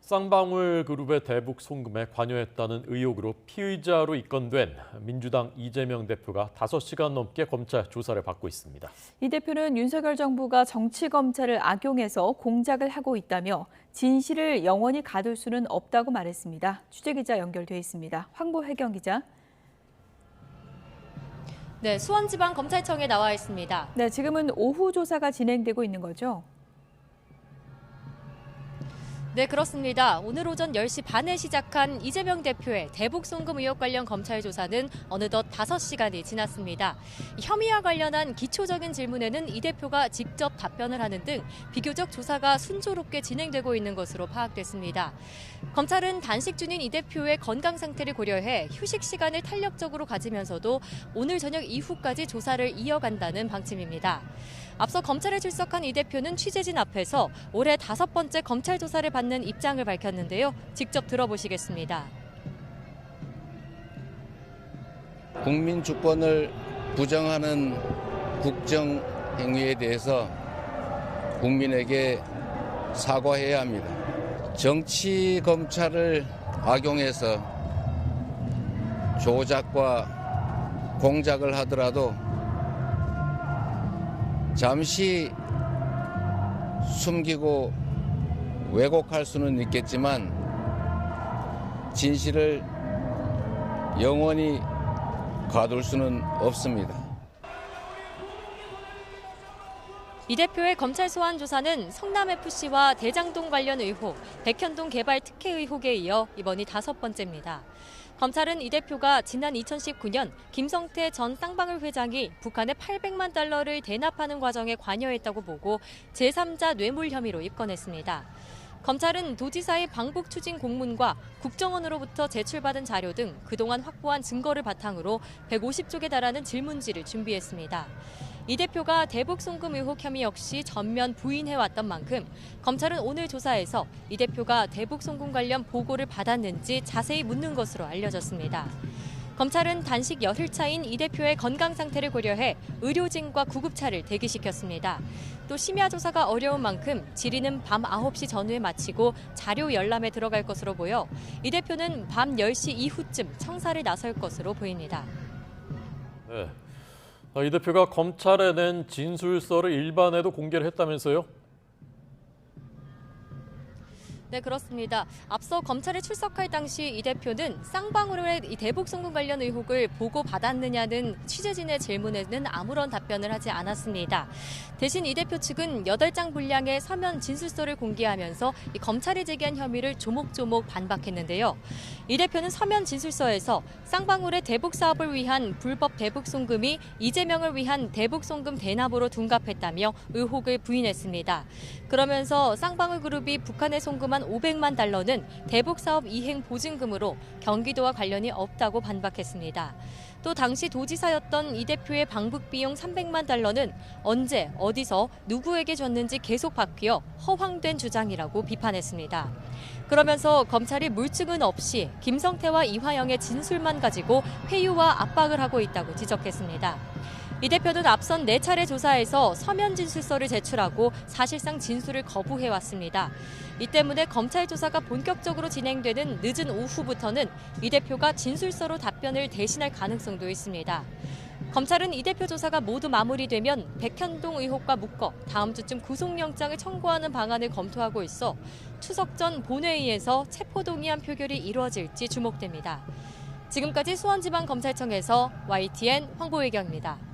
쌍방울 그룹의 대북 송금에 관여했다는 의혹으로 피의자로 입건된 민주당 이재명 대표가 5시간 넘게 검찰 조사를 받고 있습니다. 이 대표는 윤석열 정부가 정치검찰을 악용해서 공작을 하고 있다며 진실을 영원히 가둘 수는 없다고 말했습니다. 취재기자 연결돼 있습니다. 황보혜경 기자. 네, 수원지방검찰청에 나와 있습니다. 네, 지금은 오후 조사가 진행되고 있는 거죠? 네, 그렇습니다. 오늘 오전 10시 반에 시작한 이재명 대표의 대북 송금 의혹 관련 검찰 조사는 어느덧 5시간이 지났습니다. 혐의와 관련한 기초적인 질문에는 이 대표가 직접 답변을 하는 등 비교적 조사가 순조롭게 진행되고 있는 것으로 파악됐습니다. 검찰은 단식 중인 이 대표의 건강 상태를 고려해 휴식 시간을 탄력적으로 가지면서도 오늘 저녁 이후까지 조사를 이어간다는 방침입니다. 앞서 검찰에 출석한 이 대표는 취재진 앞에서 올해 5번째 검찰 조사를 받는 입장을 밝혔는데요. 직접 들어보시겠습니다. 국민 주권을 부정하는 국정 행위에 대해서 국민에게 사과해야 합니다. 정치 검찰을 악용해서 조작과 공작을 하더라도 잠시 숨기고 왜곡할 수는 있겠지만 진실을 영원히 가둘 수는 없습니다. 이 대표의 검찰 소환 조사는 성남FC와 대장동 관련 의혹, 백현동 개발 특혜 의혹에 이어 이번이 5번째입니다. 검찰은 이 대표가 지난 2019년 김성태 전 쌍방울 회장이 북한에 800만 달러를 대납하는 과정에 관여했다고 보고 제3자 뇌물 혐의로 입건했습니다. 검찰은 도지사의 방북 추진 공문과 국정원으로부터 제출받은 자료 등 그동안 확보한 증거를 바탕으로 150쪽에 달하는 질문지를 준비했습니다. 이 대표가 대북 송금 의혹 혐의 역시 전면 부인해왔던 만큼 검찰은 오늘 조사에서 이 대표가 대북 송금 관련 보고를 받았는지 자세히 묻는 것으로 알려졌습니다. 검찰은 단식 열흘차인 이 대표의 건강 상태를 고려해 의료진과 구급차를 대기시켰습니다. 또 심야 조사가 어려운 만큼 질의는 밤 9시 전후에 마치고 자료 열람에 들어갈 것으로 보여 이 대표는 밤 10시 이후쯤 청사를 나설 것으로 보입니다. 네. 이 대표가 검찰에 낸 진술서를 일반에도 공개를 했다면서요? 네, 그렇습니다. 앞서 검찰에 출석할 당시 이 대표는 쌍방울의 이 대북 송금 관련 의혹을 보고받았느냐는 취재진의 질문에는 아무런 답변을 하지 않았습니다. 대신 이 대표 측은 8장 분량의 서면 진술서를 공개하면서 이 검찰이 제기한 혐의를 조목조목 반박했는데요. 이 대표는 서면 진술서에서 쌍방울의 대북 사업을 위한 불법 대북 송금이 이재명을 위한 대북 송금 대납으로 둔갑했다며 의혹을 부인했습니다. 그러면서 쌍방울 그룹이 북한에 송금한 500만 달러는 대북 사업 이행 보증금으로 경기도와 관련이 없다고 반박했습니다. 또 당시 도지사였던 이 대표의 방북 비용 300만 달러는 언제, 어디서, 누구에게 줬는지 계속 바뀌어 허황된 주장이라고 비판했습니다. 그러면서 검찰이 물증은 없이 김성태와 이화영의 진술만 가지고 회유와 압박을 하고 있다고 지적했습니다. 이 대표는 앞선 4차례 조사에서 서면 진술서를 제출하고 사실상 진술을 거부해왔습니다. 이 때문에 검찰 조사가 본격적으로 진행되는 늦은 오후부터는 이 대표가 진술서로 답변을 대신할 가능성도 있습니다. 검찰은 이 대표 조사가 모두 마무리되면 백현동 의혹과 묶어 다음 주쯤 구속영장을 청구하는 방안을 검토하고 있어 추석 전 본회의에서 체포동의안 표결이 이루어질지 주목됩니다. 지금까지 수원지방검찰청에서 YTN 황보혜경입니다.